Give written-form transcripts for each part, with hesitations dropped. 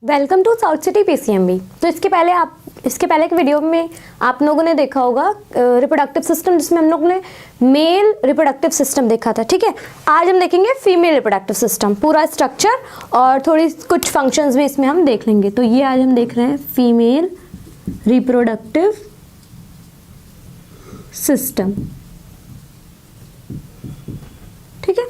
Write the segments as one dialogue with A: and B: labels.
A: Welcome to south city PCMB. तो इसके पहले के वीडियो में आप लोगों ने देखा होगा रिप्रोडक्टिव सिस्टम, जिसमें हम लोग ने मेल रिप्रोडक्टिव सिस्टम देखा था। ठीक है, आज हम देखेंगे फीमेल रिप्रोडक्टिव सिस्टम, पूरा स्ट्रक्चर और थोड़ी कुछ फंक्शंस भी इसमें हम देख लेंगे। तो ये आज हम देख रहे हैं फीमेल रिप्रोडक्टिव सिस्टम। ठीक है,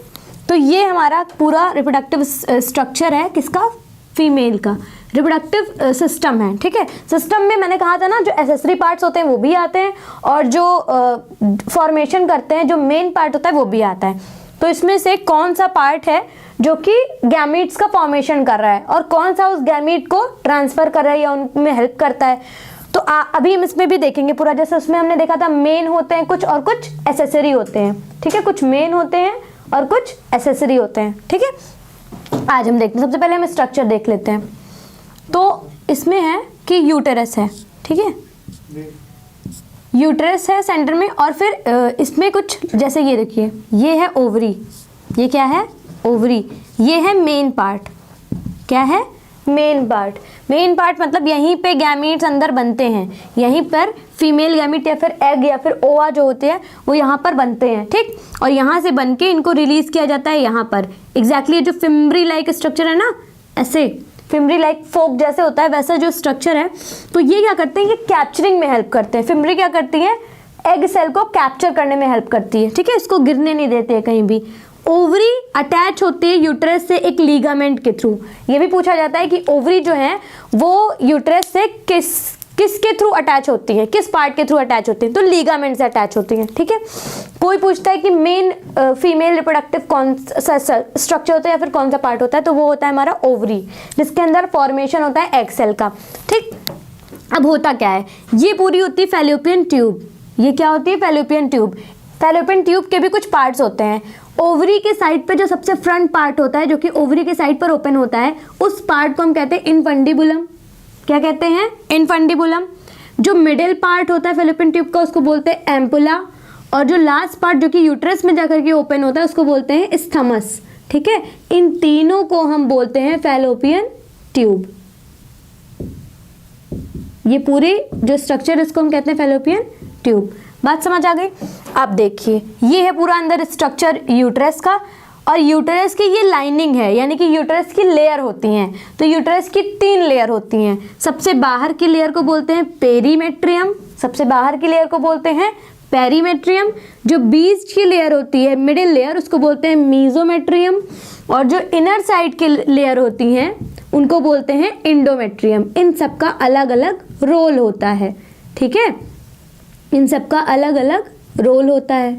A: तो ये हमारा पूरा रिप्रोडक्टिव स्ट्रक्चर है, किसका? फीमेल का रिप्रोडक्टिव सिस्टम है। ठीक है, सिस्टम में मैंने कहा था ना, जो एसेसरी पार्ट्स होते हैं वो भी आते हैं और जो फॉर्मेशन करते हैं, जो मेन पार्ट होता है वो भी आता है। तो इसमें से कौन सा पार्ट है जो कि गैमीट्स का फॉर्मेशन कर रहा है और कौन सा उस गैमीट को ट्रांसफर कर रहा है या उनमें हेल्प करता है, तो अभी हम इसमें भी देखेंगे पूरा। जैसे उसमें हमने देखा था मेन होते हैं कुछ और कुछ एसेसरी होते हैं। ठीक है, कुछ मेन होते हैं और कुछ एसेसरी होते हैं। ठीक है, आज हम देखते हैं, सबसे पहले हम स्ट्रक्चर देख लेते हैं। तो इसमें है कि यूटेरस है। ठीक है, यूटेरस है सेंटर में, और फिर इसमें कुछ जैसे ये देखिए, ये है ओवरी। ये क्या है? ओवरी। ये है मेन पार्ट। क्या है? Main part. मेन पार्ट मतलब यहीं पे गैमीट्स अंदर बनते हैं, यहीं पर फीमेल गैमीट या फिर एग या फिर ओवा जो होते हैं वो यहाँ पर बनते हैं। ठीक, और यहाँ से बन के इनको रिलीज किया जाता है यहाँ पर। एग्जैक्टली जो फिम्बरी लाइक स्ट्रक्चर है ना, ऐसे फिम्बरी लाइक फोक जैसे होता है वैसा जो स्ट्रक्चर है। तो ये क्या करते हैं? ये कैप्चरिंग में हेल्प करते हैं। फिम्बरी क्या करती है? एग सेल को कैप्चर करने में हेल्प करती है। ठीक है, इसको गिरने नहीं देते हैं कहीं भी। ओवरी अटैच होती है यूट्रस से एक लीगामेंट के थ्रू। ये भी पूछा जाता है कि ओवरी जो है वो यूट्रस से किसके थ्रू अटैच होती है, किस पार्ट के थ्रू अटैच होती है? तो लीगामेंट से अटैच होती है। ठीक है, कोई पूछता है कि मेन फीमेल रिप्रोडक्टिव कौन सा स्ट्रक्चर होता है या फिर कौन सा पार्ट होता है, तो वो होता है हमारा ओवरी, जिसके अंदर फॉर्मेशन होता है एग सेल का। ठीक, अब होता क्या है? ये पूरी होती है फैलोपियन ट्यूब। ये क्या होती है? Fallopian tube. फैलोपियन ट्यूब के भी कुछ पार्ट्स होते हैं। ओवरी के साइड पे जो सबसे फ्रंट पार्ट होता है, जो कि ओवरी के साइड पर ओपन होता है, उस पार्ट को हम कहते हैं इनफंडिबुलम। क्या कहते हैं? इनफंडिबुलम। जो मिडिल पार्ट होता है फैलोपियन ट्यूब का, उसको बोलते हैं एम्पुला, और जो लास्ट पार्ट जो कि यूट्रस में जाकर के ओपन होता है उसको बोलते हैं स्थमस। ठीक है, इन तीनों को हम बोलते हैं फैलोपियन ट्यूब। ये पूरी जो स्ट्रक्चर इसको हम कहते हैं फैलोपियन ट्यूब। बात समझ आ गई? अब देखिए, ये है पूरा अंदर स्ट्रक्चर यूट्रस का, और यूट्रस की ये लाइनिंग है, यानी कि यूट्रस की लेयर होती हैं। तो यूट्रस की 3 लेयर होती हैं। सबसे बाहर की लेयर को बोलते हैं पेरीमेट्रियम। सबसे बाहर की लेयर को बोलते हैं पेरीमेट्रियम। जो बीच की लेयर होती है, मिडिल लेयर, उसको बोलते हैं मीजोमेट्रियम। और जो इनर साइड की लेयर होती हैं उनको बोलते हैं इंडोमेट्रियम। इन सब का अलग अलग रोल होता है। ठीक है, इन सब का अलग अलग रोल होता है।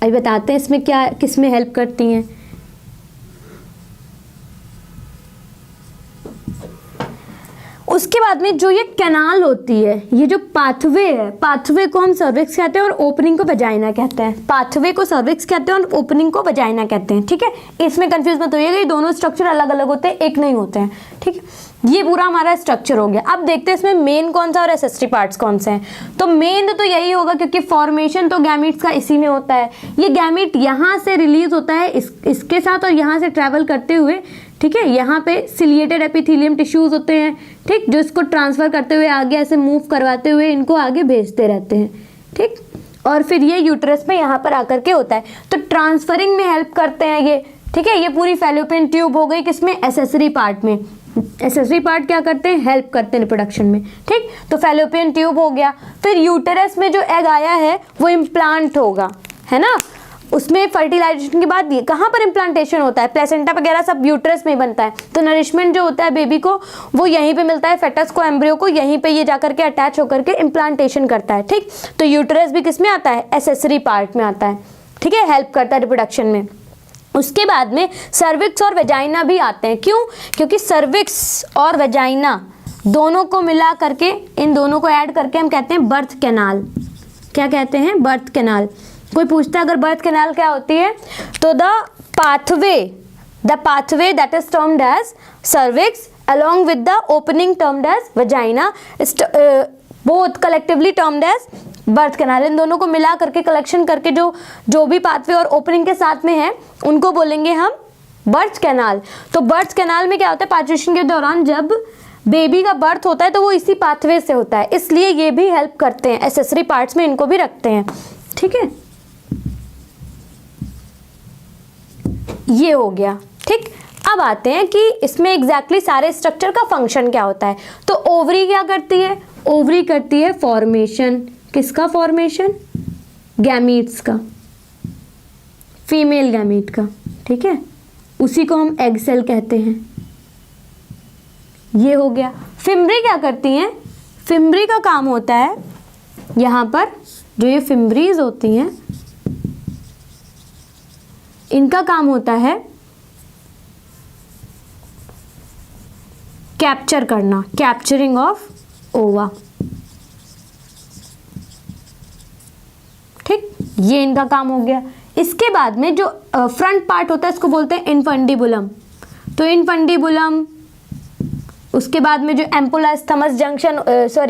A: अभी बताते हैं इसमें क्या, किस में हेल्प करती हैं। उसके बाद में जो ये कैनाल होती है, ये जो पाथवे है, पाथवे को हम सर्विक्स कहते हैं और ओपनिंग को वजाइना कहते हैं। पाथवे को सर्विक्स कहते हैं और ओपनिंग को वजाइना कहते हैं। ठीक है, इसमें कंफ्यूज मत होइएगा, ये दोनों स्ट्रक्चर अलग अलग होते हैं, एक नहीं होते हैं। ठीक है, ये पूरा हमारा स्ट्रक्चर हो गया। अब देखते हैं इसमें मेन कौन सा और एसेसरी पार्ट्स कौन से हैं। तो मेन तो यही होगा, क्योंकि फॉर्मेशन तो गैमीट्स का इसी में होता है। ये गैमीट यहाँ से रिलीज होता है इसके साथ, और यहाँ से ट्रैवल करते हुए, ठीक है, यहाँ पे सिलिएटेड एपिथेलियम टिश्यूज होते हैं। ठीक, जो इसको ट्रांसफर करते हुए आगे ऐसे मूव करवाते हुए इनको आगे भेजते रहते हैं। ठीक, और फिर ये यूट्रस में यहाँ पर आकर के होता है, तो ट्रांसफरिंग में हेल्प करते हैं ये। ठीक है, ये पूरी फैलोपियन ट्यूब हो गई किसमें? एसेसरी पार्ट में। एसेसरी पार्ट क्या करते हैं? हेल्प करते हैं रिप्रोडक्शन में। ठीक, तो फैलोपियन ट्यूब हो गया। फिर यूटेरस में जो एग आया है वो इम्प्लांट होगा, है ना। उसमें फर्टिलाइजेशन के बाद कहाँ पर इम्प्लांटेशन होता है? प्लेसेंटा वगैरह सब यूट्रस में बनता है। तो नरिशमेंट जो होता है बेबी को वो यहीं पे मिलता है, फेटस को, एम्ब्रियो को, यहीं पे ये जाकर के अटैच होकर के इम्प्लांटेशन करता है। ठीक, तो यूट्रस भी किस में आता है? एसेसरी पार्ट में आता है। ठीक है, हेल्प करता है रिप्रोडक्शन में। उसके बाद में सर्विक्स और वेजाइना भी आते हैं। क्यों? क्योंकि सर्विक्स और वेजाइना दोनों को मिला करके, इन दोनों को ऐड करके हम कहते हैं बर्थ कैनाल। क्या कहते हैं? Birth canal. कोई पूछता है अगर बर्थ कैनाल क्या होती है, तो the pathway that is termed as cervix along with the opening termed as vagina, both collectively termed as birth canal. इन दोनों को मिला करके कलेक्शन करके जो भी पाथवे और ओपनिंग के साथ में है उनको बोलेंगे हम बर्थ कैनाल। तो बर्थ कैनाल में क्या होता है, पार्चुरेशन के दौरान जब बेबी का बर्थ होता है तो वो इसी पाथवे से होता है, इसलिए ये भी हेल्प करते हैं, एक्सेसरी पार्ट्स में इनको भी रखते हैं। ठीक है, ये हो गया। ठीक, अब आते हैं कि इसमें एग्जैक्टली सारे स्ट्रक्चर का फंक्शन क्या होता है। तो ओवरी क्या करती है, ओवरी करती है फॉर्मेशन, किसका फॉर्मेशन, गैमीट्स का, फीमेल गैमीट का। ठीक है, उसी को हम एग सेल कहते हैं। ये हो गया। फिम्बरी क्या करती हैं, फिम्बरी का काम होता है, यहाँ पर जो ये फिम्बरीज होती हैं इनका काम होता है कैप्चर करना, कैप्चरिंग ऑफ ओवा। ठीक, ये इनका काम हो गया। इसके बाद में जो फ्रंट पार्ट होता है इसको बोलते हैं इनफंडिबुलम। तो इनफंडिबुलम, उसके बाद में जो ampulla isthmus junction,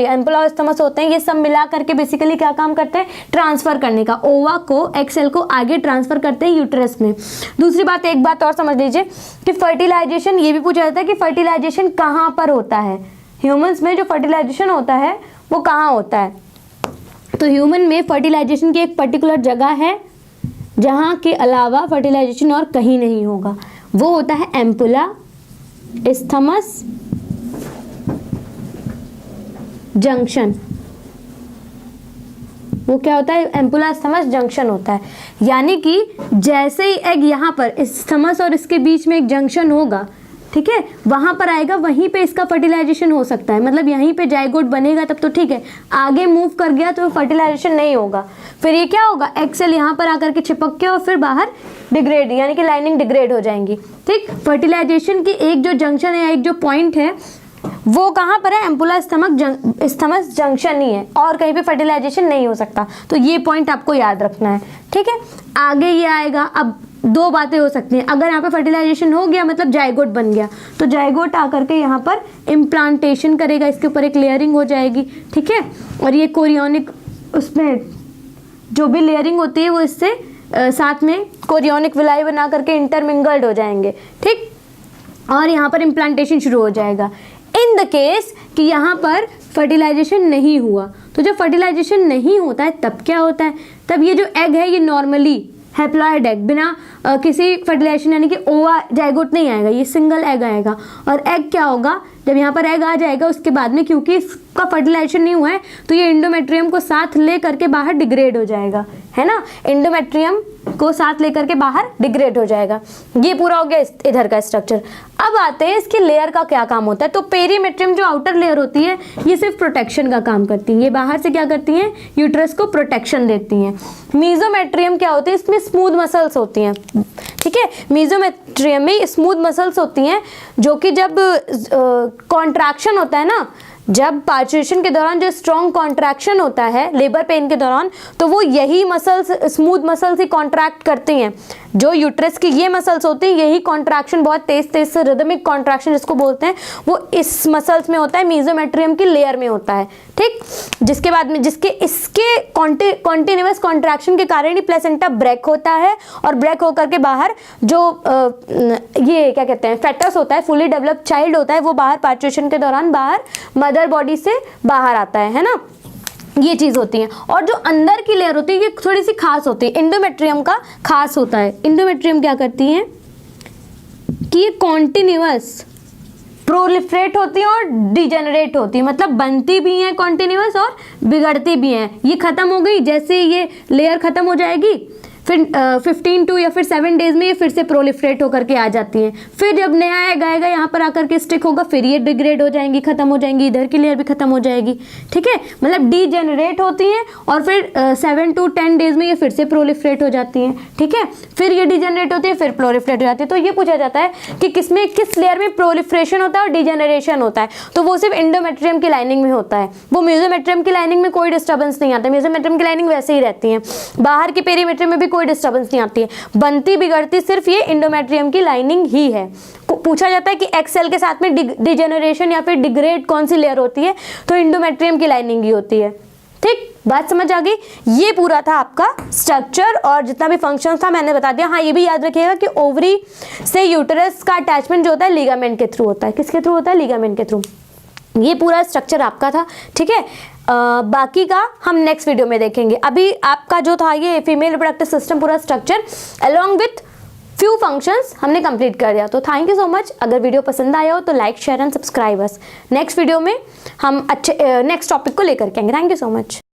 A: ampulla isthmus होते हैं, ये सब मिला करके बेसिकली क्या काम करते हैं, ट्रांसफर करने का, ओवा को, एग सेल को आगे ट्रांसफर करते हैं यूट्रस में। दूसरी बात, एक बात और समझ लीजिए कि फर्टिलाइजेशन, ये भी पूछा जाता है कि फर्टिलाइजेशन कहाँ पर होता है, ह्यूमंस में जो फर्टिलाइजेशन होता है वो कहाँ होता है। तो ह्यूमन में फर्टिलाइजेशन की एक पर्टिकुलर जगह है जहाँ के अलावा फर्टिलाइजेशन और कहीं नहीं होगा, वो होता है एम्पुला स्थमस जंक्शन। वो क्या होता है, एम्पुला स्थमस जंक्शन होता है। यानी कि जैसे ही एग यहाँ पर इस स्थमस और इसके बीच में एक जंक्शन होगा, ठीक है, वहां पर आएगा, वहीं पे इसका फर्टिलाइजेशन हो सकता है। मतलब यहीं पे जाइगोट बनेगा तब तो ठीक है, आगे मूव कर गया तो फर्टिलाइजेशन नहीं होगा। फिर ये क्या होगा, एग सेल यहाँ पर आकर के चिपक के और फिर बाहर डिग्रेड, यानी कि लाइनिंग डिग्रेड हो जाएंगी। ठीक, फर्टिलाइजेशन की एक जो जंक्शन है, एक जो पॉइंट है, वो कहाँ पर है, एम्पुला स्थमस जंक्शन ही है, और कहीं पे फर्टिलाइजेशन नहीं हो सकता। तो ये पॉइंट आपको याद रखना है। ठीक है, आगे ये आएगा। अब दो बातें हो सकती हैं, अगर यहाँ पे फर्टिलाइजेशन हो गया मतलब जाइगोट बन गया, तो जाइगोट आकर के यहाँ पर इम्प्लांटेशन करेगा, इसके ऊपर एक लेयरिंग हो जाएगी। ठीक है, और ये कोरियोनिक, उसमें जो भी लेयरिंग होती है वो इससे साथ में कोरियोनिक विलाई बना करके इंटरमिंगल्ड हो जाएंगे। ठीक, और यहाँ पर इम्प्लांटेशन शुरू हो जाएगा। इन द केस कि यहाँ पर फर्टिलाइजेशन नहीं हुआ, तो जब फर्टिलाइजेशन नहीं होता है तब क्या होता है, तब ये जो एग है ये नॉर्मली हैप्लॉइड एग, बिना किसी फर्टिलाइजेशन, यानी कि ओवा जाइगोट नहीं आएगा, ये सिंगल एग आएगा। और एग क्या होगा, जब यहाँ पर एग आ जाएगा उसके बाद में, क्योंकि इसका फर्टिलाइजेशन नहीं हुआ है, तो ये इंडोमेट्रियम को साथ ले करके बाहर डिग्रेड हो जाएगा, है ना, इंडोमेट्रियम को साथ लेकर के बाहर डिग्रेड हो जाएगा। ये पूरा हो गया इधर का स्ट्रक्चर। अब आते हैं इसकी लेयर का क्या काम होता है। तो पेरीमेट्रियम जो आउटर लेयर होती है ये सिर्फ प्रोटेक्शन का काम करती है, ये बाहर से क्या करती हैं, यूट्रस को प्रोटेक्शन देती हैं। मीजोमेट्रियम क्या होती है, इसमें स्मूथ मसल्स होती हैं। ठीक है, मीजोमेट्रियम में स्मूथ मसल्स होती हैं, जो कि जब कॉन्ट्रैक्शन होता है ना, जब पार्चुरेशन के दौरान जो स्ट्रॉन्ग कॉन्ट्रैक्शन होता है लेबर पेन के दौरान, तो वो यही मसल्स, स्मूथ मसल्स ही कॉन्ट्रैक्ट करती हैं। जो यूट्रस की ये मसल्स होती हैं, यही कॉन्ट्रैक्शन बहुत तेज तेज से, रिदमिक कॉन्ट्रैक्शन जिसको बोलते हैं, वो इस मसल्स में होता है, मीजोमेट्रियम की लेयर में होता है। ठीक, जिसके बाद में, जिसके इसके कॉन्टिन्यूअस कॉन्ट्रैक्शन के कारण ही प्लेसेंटा ब्रेक होता है, और ब्रेक होकर के बाहर जो ये क्या कहते हैं, फेटस होता है, फुली डेवलप्ड चाइल्ड होता है, वो बाहर पार्चुरेशन के दौरान बाहर मदर बॉडी से बाहर आता है ना, ये चीज होती है। और जो अंदर की लेयर होती है ये थोड़ी सी खास होती है, इंडोमेट्रियम का खास होता है। इंडोमेट्रियम क्या करती है कि ये कॉन्टिन्यूअस प्रोलिफरेट होती है और डिजेनरेट होती है, मतलब बनती भी हैं कॉन्टिन्यूअस और बिगड़ती भी हैं। ये खत्म हो गई, जैसे ये लेयर खत्म हो जाएगी, फिर 15 टू या फिर 7 डेज में ये फिर से प्रोलिफरेट होकर के आ जाती हैं। फिर जब नया एग आएगा यहाँ पर आकर के स्टिक होगा, फिर ये डिग्रेड हो जाएंगी, खत्म हो जाएंगी, इधर की लेयर भी खत्म हो जाएगी। ठीक है, मतलब डीजेनरेट होती हैं और फिर 7 to 10 डेज में ये फिर से प्रोलिफरेट हो जाती हैं। ठीक है, फिर ये डीजेनरेट होती है, फिर प्रोलिफरेट हो जाती है। तो ये पूछा जाता है कि किसमें, किस लेयर में प्रोलिफरेशन होता है और डीजेनरेशन होता है, तो वो सिर्फ इंडोमेट्रियम की लाइनिंग में होता है। वो मेसोमेट्रियम की लाइनिंग में कोई डिस्टर्बेंस नहीं आता, मेसोमेट्रियम की लाइनिंग वैसे ही रहती है, बाहर की पेरीमेट्रियम में भी कोई डिस्टर्बेंस नहीं आती है। बनती बिगड़ती सिर्फ ये इंडोमेट्रियम की लाइनिंग ही है। पूछा जाता है कि एग सेल के साथ में डिजेनरेशन या फिर डिग्रेड कौन सी लेयर होती है, तो इंडोमेट्रियम की लाइनिंग ही होती है। ठीक, बात समझ आ गई। ये पूरा था आपका स्ट्रक्चर और जितना भी फंक्शन था मैंने बता दिया। हाँ, ये भी याद रखिएगा कि ओवरी से यूटेरस का अटैचमेंट जो होता है लिगामेंट के थ्रू होता है। किसके थ्रू होता है? लिगामेंट के थ्रू। ये पूरा स्ट्रक्चर आपका था, ठीक है। बाकी का हम नेक्स्ट वीडियो में देखेंगे। अभी आपका जो था ये फीमेल रिप्रोडक्टिव सिस्टम पूरा structure along with few functions हमने कंप्लीट कर दिया। तो थैंक यू सो मच। अगर वीडियो पसंद आया हो तो like share and subscribe us. Next video में हम अच्छे नेक्स्ट टॉपिक को लेकर के आएंगे। Thank you so much.